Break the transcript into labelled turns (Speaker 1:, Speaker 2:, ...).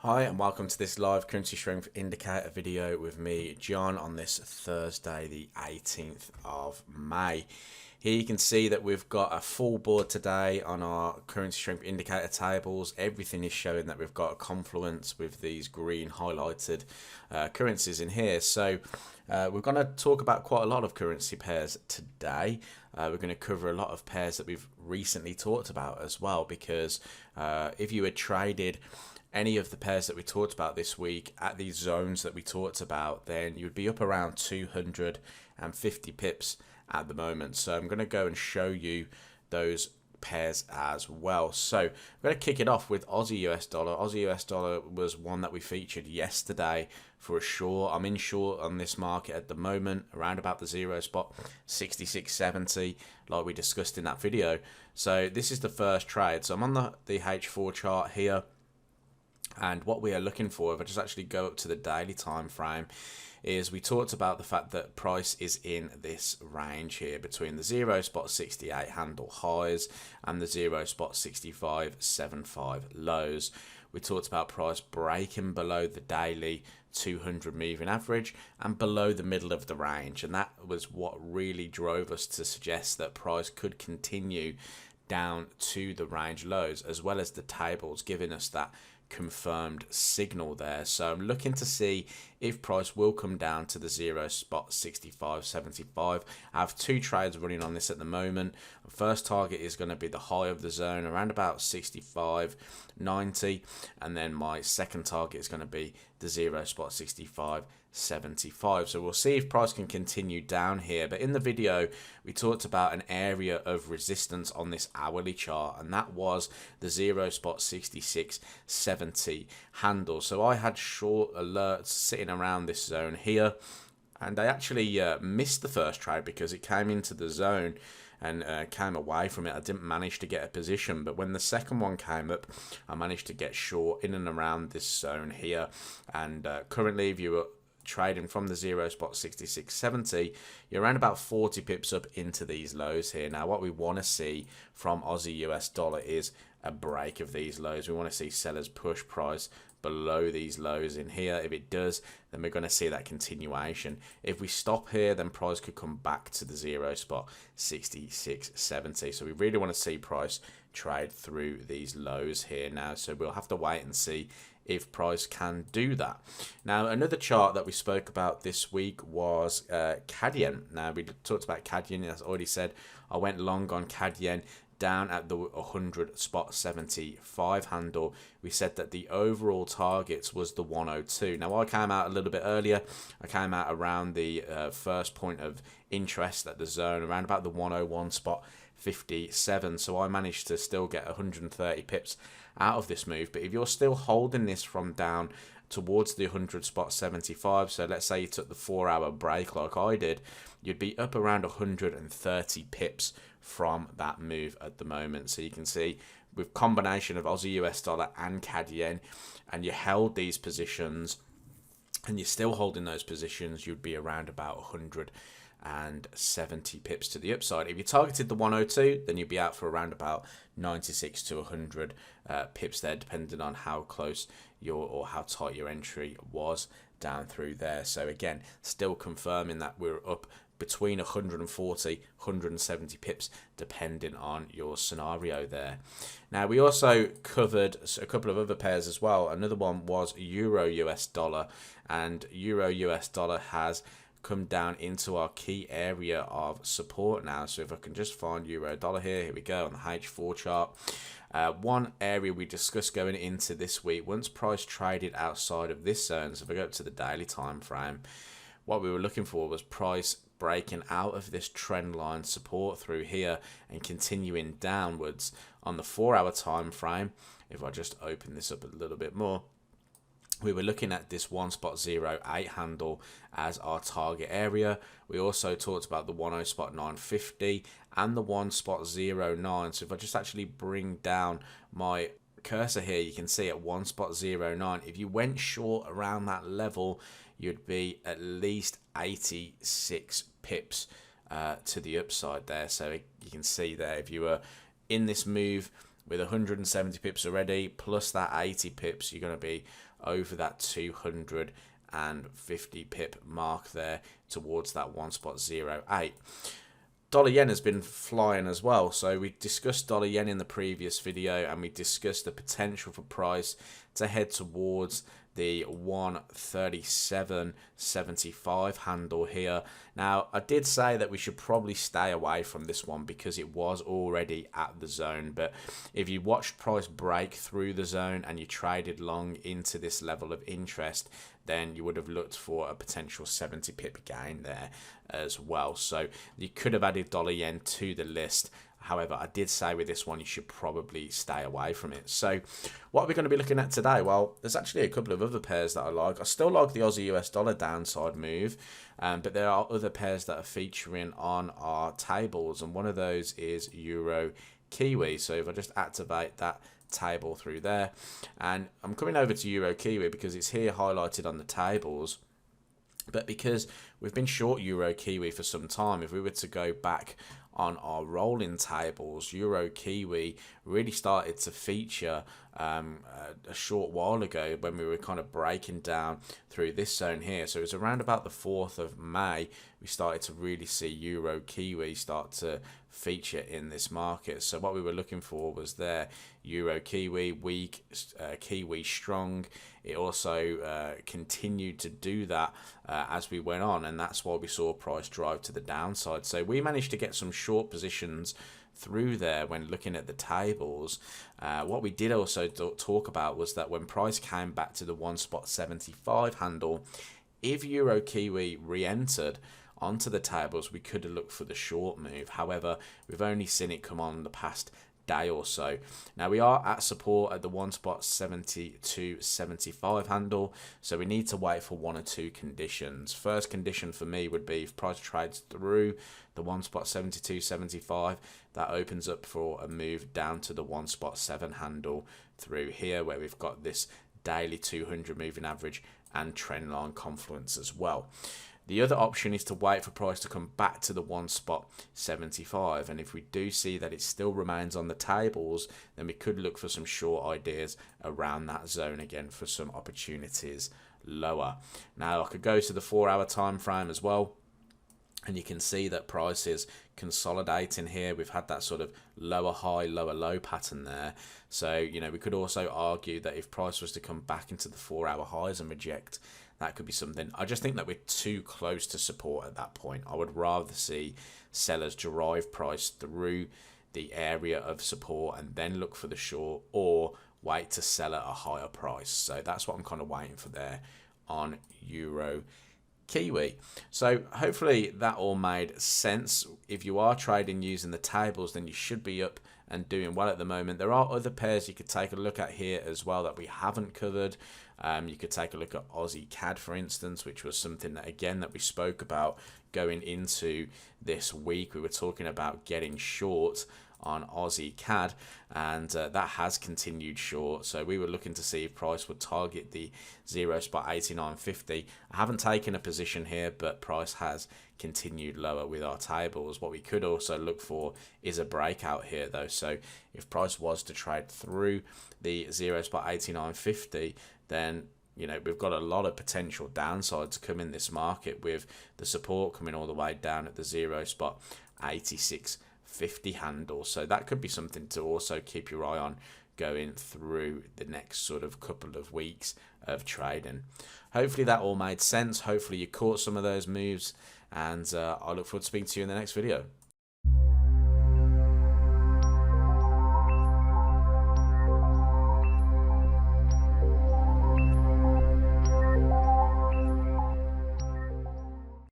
Speaker 1: Hi and welcome to this live currency strength indicator video with me, John, on this Thursday, the 18th of May. Here you can see that we've got a full board today on our currency strength indicator tables. Everything is showing that we've got a confluence with these green highlighted currencies in here. So we're going to talk about quite a lot of currency pairs today. We're going to cover a lot of pairs that we've recently talked about as well, because if you had traded any of the pairs that we talked about this week at these zones that we talked about, then you'd be up around 250 pips at the moment. So I'm going to go and show you those pairs as well. So I'm going to kick it off with Aussie US dollar. Aussie US dollar was one that we featured yesterday for a short. I'm in short on this market at the moment, around about the 0 spot 66.70, like we discussed in that video. So this is the first trade. So I'm on the H4 chart here. And what we are looking for, if I just actually go up to the daily time frame, is we talked about the fact that price is in this range here between the 0 spot 68 handle highs and the 0 spot 65.75 lows. We talked about price breaking below the daily 200 moving average and below the middle of the range, and that was what really drove us to suggest that price could continue down to the range lows, as well as the tables giving us that confirmed signal there. So I'm looking to see if price will come down to the 0 spot 65.75. I have two trades running on this at the moment. First target is going to be the high of the zone around about 65.90, and then my second target is going to be the 0 spot 65.75. So we'll see if price can continue down here. But in the video we talked about an area of resistance on this hourly chart, and that was the 0 spot 66.70 handle. So I had short alerts sitting around this zone here, and I actually missed the first trade because it came into the zone and came away from it. I didn't manage to get a position, but when the second one came up, I managed to get short in and around this zone here. And currently, if you were trading from the 0 spot 66.70, you're around about 40 pips up into these lows here. Now what we want to see from Aussie US dollar is a break of these lows. We want to see sellers push price below these lows in here. If it does, then we're going to see that continuation. If we stop here, then price could come back to the 0 spot 66.70. So we really want to see price trade through these lows here now. So we'll have to wait and see if price can do that. Now another chart that we spoke about this week was CAD yen. Now we talked about CAD yen, as I already said. I went long on CAD yen down at the 100 spot 75 handle. We said that the overall targets was the 102. Now I came out a little bit earlier. I came out around the first point of interest at the zone, around about the 101 spot 57. So I managed to still get 130 pips out of this move. But if you're still holding this from down towards the 100 spot 75, so let's say you took the 4-hour break like I did, you'd be up around 130 pips from that move at the moment. So you can see with combination of Aussie US dollar and CAD yen, and you held these positions and you're still holding those positions, you'd be around about 170 pips to the upside. If you targeted the 102, then you'd be out for around about 96 to 100 pips there, depending on how close or how tight your entry was down through there. So again, still confirming that we're up between 140, 170 pips, depending on your scenario there. Now, we also covered a couple of other pairs as well. Another one was Euro US dollar, and Euro US dollar has come down into our key area of support now. So if I can just find Euro dollar here we go on the H4 chart. One area we discussed going into this week, once price traded outside of this zone, so if I go up to the daily time frame, what we were looking for was price breaking out of this trend line support through here and continuing downwards on the 4-hour time frame. If I just open this up a little bit more, we were looking at this 1 spot 08 handle as our target area. We also talked about the 10 spot 950 and the 1 spot 09. So if I just actually bring down my cursor here, you can see at 1 spot 09, if you went short around that level, you'd be at least 86 pips to the upside there. So you can see there, if you were in this move with 170 pips already, plus that 80 pips, you're going to be over that 250 pip mark there towards that 1.08. Dollar yen has been flying as well. So we discussed dollar yen in the previous video, and we discussed the potential for price to head towards the 137.75 handle here. Now, I did say that we should probably stay away from this one because it was already at the zone. But if you watched price break through the zone and you traded long into this level of interest, then you would have looked for a potential 70 pip gain there as well. So you could have added dollar yen to the list. However, I did say with this one, you should probably stay away from it. So what are we going to be looking at today? Well, there's actually a couple of other pairs that I like. I still like the Aussie US dollar downside move, but there are other pairs that are featuring on our tables, and one of those is Euro Kiwi. So if I just activate that table through there, and I'm coming over to Euro Kiwi because it's here highlighted on the tables. But because we've been short Euro Kiwi for some time, if we were to go back on our rolling tables, Euro Kiwi really started to feature a short while ago when we were kind of breaking down through this zone here. So it was around about the 4th of May we started to really see Euro Kiwi start to feature in this market. So what we were looking for was there Euro Kiwi weak, Kiwi strong. It also continued to do that as we went on, and that's why we saw price drive to the downside. So we managed to get some short positions through there when looking at the tables. What we did also talk about was that when price came back to the 1.75 handle, if Euro Kiwi re-entered onto the tables, we could have looked for the short move. However, we've only seen it come on the past day or so. Now we are at support at the 1.7275 handle, so we need to wait for one or two conditions. First condition for me would be if price trades through the 1.7275, that opens up for a move down to the 1.7 handle through here, where we've got this daily 200 moving average and trend line confluence as well. The other option is to wait for price to come back to the 1.75, and if we do see that it still remains on the tables, then we could look for some short ideas around that zone again for some opportunities lower. Now I could go to the 4-hour time frame as well, and you can see that price is consolidating here. We've had that sort of lower high, lower low pattern there. So, you know, we could also argue that if price was to come back into the 4-hour highs and reject, that could be something. I just think that we're too close to support at that point. I would rather see sellers drive price through the area of support and then look for the short, or wait to sell at a higher price. So that's what I'm kind of waiting for there on Euro Kiwi. So hopefully that all made sense. If you are trading using the tables, then you should be up and doing well at the moment. There are other pairs you could take a look at here as well that we haven't covered. You could take a look at Aussie CAD, for instance, which was something that, again, that we spoke about going into this week. We were talking about getting short on Aussie CAD, and that has continued short. So we were looking to see if price would target the 0.8950. I haven't taken a position here, but price has continued lower with our tables. What we could also look for is a breakout here though. So if price was to trade through the 0.8950, then, you know, we've got a lot of potential downside to come in this market, with the support coming all the way down at the 0.8650 handle. So that could be something to also keep your eye on going through the next sort of couple of weeks of trading. Hopefully that all made sense. Hopefully you caught some of those moves, and I look forward to speaking to you in the next video.